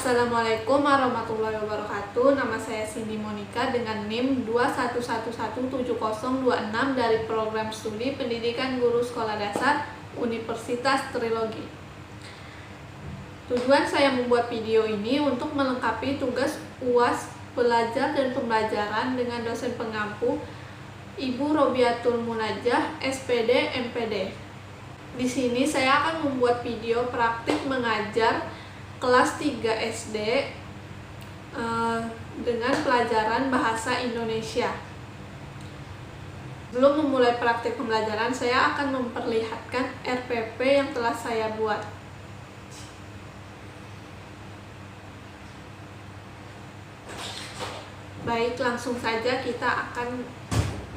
Assalamualaikum warahmatullahi wabarakatuh. Nama saya Cindy Monica dengan NIM 21117026 dari Program Studi Pendidikan Guru Sekolah Dasar Universitas Trilogi. Tujuan saya membuat video ini untuk melengkapi tugas UAS pelajar dan pembelajaran dengan dosen pengampu Ibu Robiatul Munajjah, SPD, MPD. Di sini saya akan membuat video praktik mengajar kelas 3 SD dengan pelajaran bahasa Indonesia. Sebelum memulai praktik pembelajaran, saya akan memperlihatkan RPP yang telah saya buat. Baik, langsung saja kita akan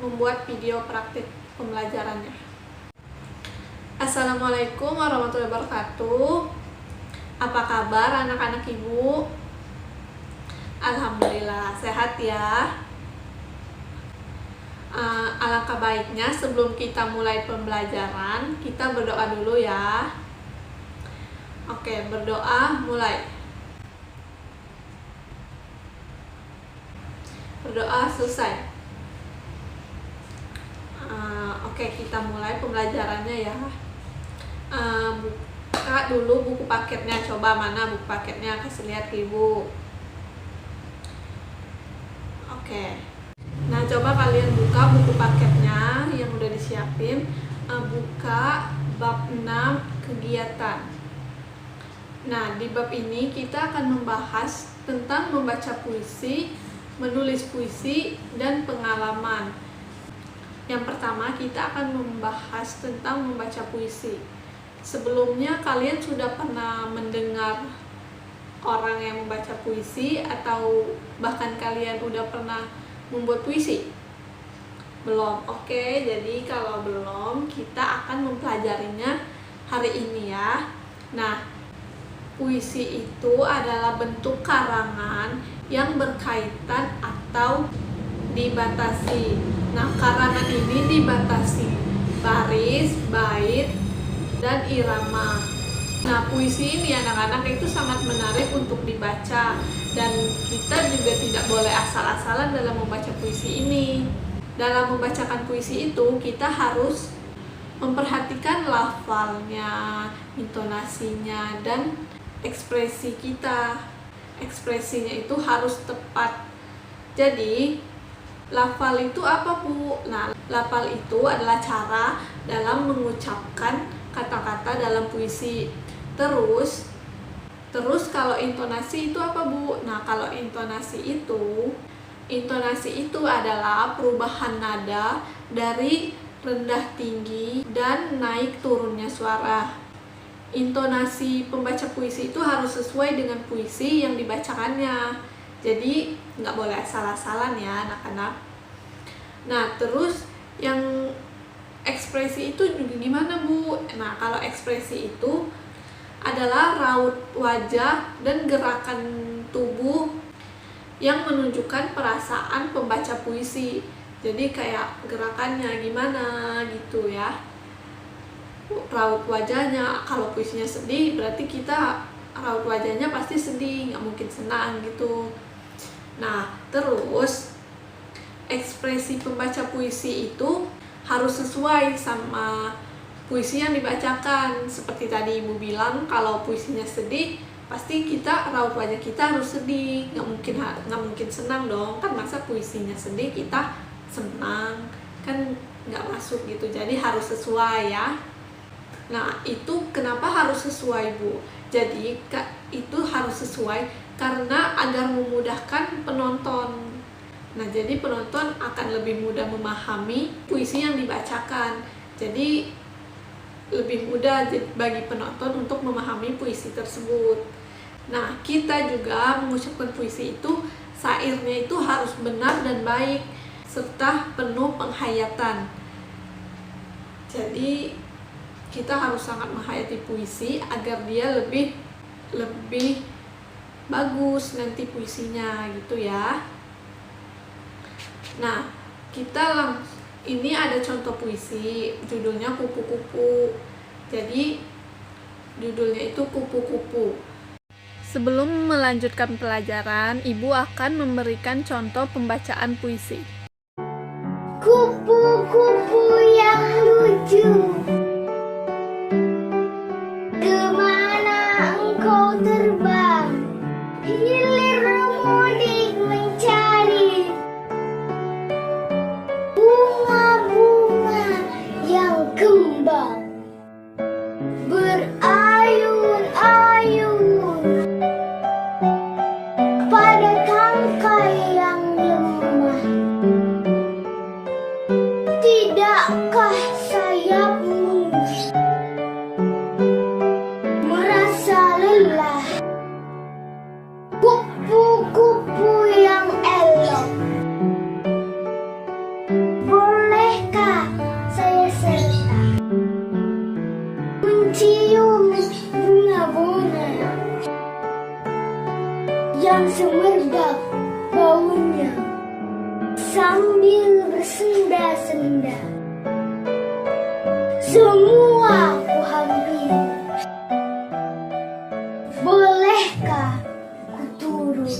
membuat video praktik pembelajarannya. Assalamualaikum warahmatullahi wabarakatuh. Apa kabar anak-anak ibu? Alhamdulillah sehat ya. Alangkah baiknya sebelum kita mulai pembelajaran, kita berdoa dulu ya. Oke, berdoa mulai. Berdoa selesai. Oke, kita mulai pembelajarannya ya. Buka dulu buku paketnya, coba mana buku paketnya, kasih lihat ke ibu. Oke, nah coba kalian buka buku paketnya yang udah disiapin. Buka bab 6 kegiatan. Nah, di bab ini kita akan membahas tentang membaca puisi, menulis puisi, dan pengalaman. Yang pertama kita akan membahas tentang membaca puisi. Sebelumnya kalian sudah pernah mendengar orang yang membaca puisi atau bahkan kalian udah pernah membuat puisi? Belum? Oke, jadi kalau belum, kita akan mempelajarinya hari ini ya. Nah, puisi itu adalah bentuk karangan yang berkaitan atau dibatasi. Nah, karangan ini dibatasi baris, bait, dan irama. Nah, puisi ini anak-anak itu sangat menarik untuk dibaca, dan kita juga tidak boleh asal-asalan dalam membaca puisi ini. Dalam membacakan puisi itu kita harus memperhatikan lafalnya, intonasinya, dan ekspresi kita. Ekspresinya itu harus tepat. Jadi lafal itu apa, Bu? Nah, lafal itu adalah cara dalam mengucapkan kata-kata dalam puisi. Terus kalau intonasi itu apa, Bu? Nah, kalau intonasi itu adalah perubahan nada dari rendah tinggi dan naik turunnya suara. Intonasi pembaca puisi itu harus sesuai dengan puisi yang dibacakannya. Jadi nggak boleh asal-asalan ya anak-anak. Nah, terus yang ekspresi itu juga gimana, Bu? Nah, kalau ekspresi itu adalah raut wajah dan gerakan tubuh yang menunjukkan perasaan pembaca puisi. Jadi kayak gerakannya gimana gitu ya. Raut wajahnya, kalau puisinya sedih berarti kita raut wajahnya pasti sedih, nggak mungkin senang gitu. Nah, terus ekspresi pembaca puisi itu harus sesuai sama puisi yang dibacakan. Seperti tadi Ibu bilang, kalau puisinya sedih, pasti kita raut wajah kita harus sedih, nggak mungkin senang dong. Kan masa puisinya sedih kita senang, kan nggak masuk gitu. Jadi harus sesuai ya. Nah, itu kenapa harus sesuai, Bu? Jadi itu harus sesuai karena agar memudahkan penonton. Nah, jadi penonton akan lebih mudah memahami puisi yang dibacakan. Jadi lebih mudah bagi penonton untuk memahami puisi tersebut. Nah, kita juga mengucapkan puisi itu, syairnya itu harus benar dan baik serta penuh penghayatan. Jadi kita harus sangat menghayati puisi agar dia lebih bagus nanti puisinya gitu ya. Nah, ini ada contoh puisi, judulnya Kupu-Kupu. Jadi judulnya itu Kupu-Kupu. Sebelum melanjutkan pelajaran, Ibu akan memberikan contoh pembacaan puisi. Kupu-kupu yang lucu, kemana engkau terbang? Hilir mudik mencari bunga-bunga yang kembang, berayun-ayun pada tangkai yang lemah. Tidakkah sayapmu merasa lelah? Kupu-kupu yang elok, bolehkah saya serta mencium bunga-bunga yang semerbak baunya sambil bersenda-senda? Semua ku hampiri, bolehkah ku turun?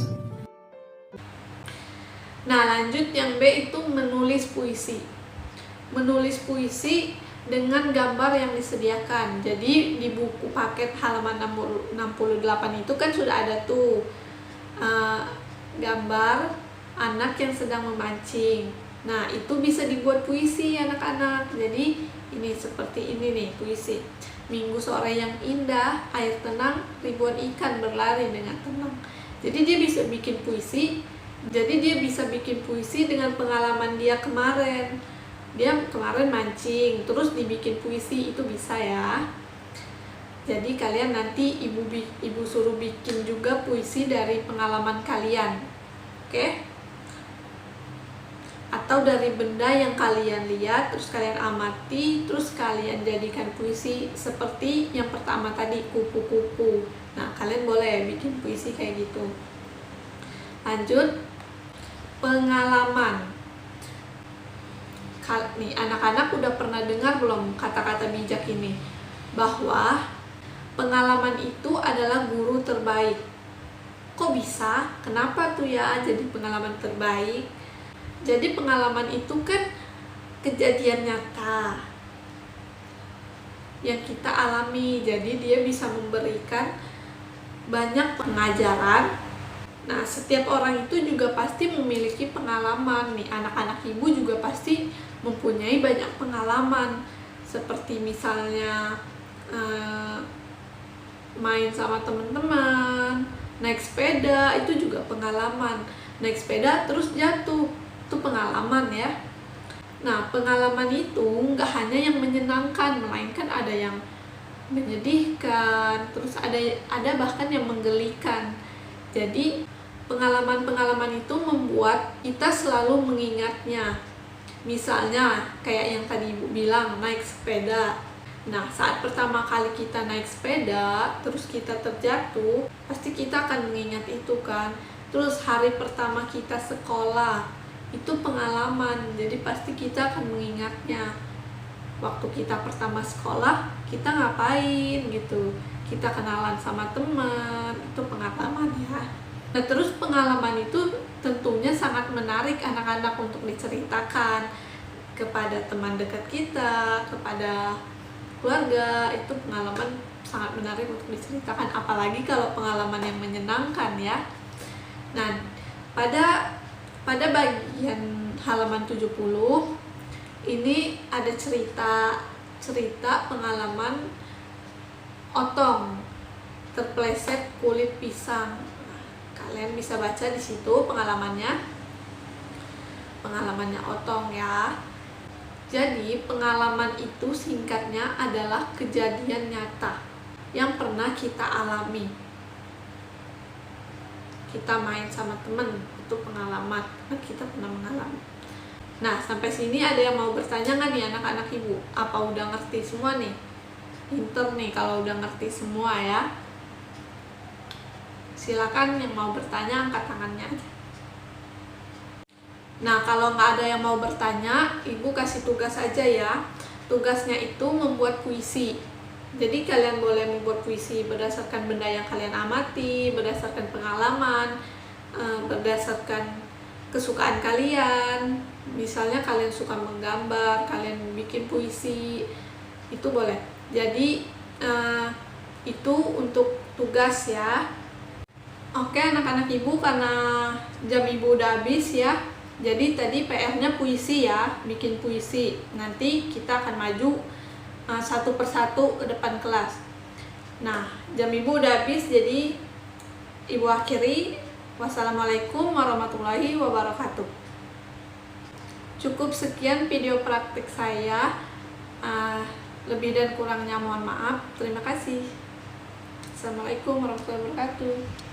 Nah, lanjut yang B itu menulis puisi. Menulis puisi dengan gambar yang disediakan. Jadi di buku paket halaman 68 itu kan sudah ada tuh gambar anak yang sedang memancing. Nah, itu bisa dibuat puisi anak-anak. Jadi ini seperti ini nih puisi. Minggu sore yang indah, air tenang, ribuan ikan berlari dengan tenang. Jadi dia bisa bikin puisi. Jadi dia bisa bikin puisi dengan pengalaman dia kemarin. Dia kemarin mancing, terus dibikin puisi, itu bisa ya. Jadi kalian nanti ibu suruh bikin juga puisi dari pengalaman kalian. Oke? Atau dari benda yang kalian lihat, terus kalian amati, terus kalian jadikan puisi seperti yang pertama tadi, kupu-kupu. Nah, kalian boleh bikin puisi kayak gitu. Lanjut, pengalaman. Nih, anak-anak udah pernah dengar belum kata-kata bijak ini? Bahwa pengalaman itu adalah guru terbaik. Kok bisa? Kenapa tuh ya jadi pengalaman terbaik? Jadi pengalaman itu kan kejadian nyata yang kita alami. Jadi dia bisa memberikan banyak pengajaran. Nah, setiap orang itu juga pasti memiliki pengalaman nih. Anak-anak ibu juga pasti mempunyai banyak pengalaman. Seperti misalnya main sama teman-teman, naik sepeda, itu juga pengalaman. Naik sepeda terus jatuh, itu pengalaman ya. Nah, pengalaman itu nggak hanya yang menyenangkan, melainkan ada yang menyedihkan, terus ada bahkan yang menggelikan. Jadi pengalaman-pengalaman itu membuat kita selalu mengingatnya. Misalnya kayak yang tadi Ibu bilang, naik sepeda. Nah, saat pertama kali kita naik sepeda terus kita terjatuh, pasti kita akan mengingat itu kan. Terus hari pertama kita sekolah, itu pengalaman, jadi pasti kita akan mengingatnya. Waktu kita pertama sekolah, kita ngapain gitu, kita kenalan sama teman, itu pengalaman ya. Nah, terus pengalaman itu tentunya sangat menarik anak-anak untuk diceritakan kepada teman dekat kita, kepada keluarga. Itu pengalaman sangat menarik untuk diceritakan, apalagi kalau pengalaman yang menyenangkan ya. Nah, pada bagian halaman 70 ini ada cerita pengalaman Otong terpleset kulit pisang. Nah, kalian bisa baca di situ pengalamannya Otong ya. Jadi pengalaman itu singkatnya adalah kejadian nyata yang pernah kita alami. Kita main sama temen, itu pengalaman, kita pernah mengalami. Nah, sampai sini ada yang mau bertanya nggak nih anak-anak ibu? Apa udah ngerti semua nih? Pinter nih kalau udah ngerti semua ya. Silakan yang mau bertanya angkat tangannya aja. Nah, kalau nggak ada yang mau bertanya, ibu kasih tugas aja ya. Tugasnya itu membuat puisi. Jadi kalian boleh membuat puisi berdasarkan benda yang kalian amati, berdasarkan pengalaman, berdasarkan kesukaan kalian. Misalnya kalian suka menggambar, kalian bikin puisi, itu boleh. Jadi itu untuk tugas ya. Oke anak-anak ibu, karena jam ibu udah habis ya. Jadi tadi PR-nya puisi ya, bikin puisi. Nanti kita akan maju satu persatu ke depan kelas. Nah, jam ibu udah habis, jadi ibu akhiri. Wassalamualaikum warahmatullahi wabarakatuh. Cukup sekian video praktik saya. Lebih dan kurangnya mohon maaf. Terima kasih. Assalamualaikum warahmatullahi wabarakatuh.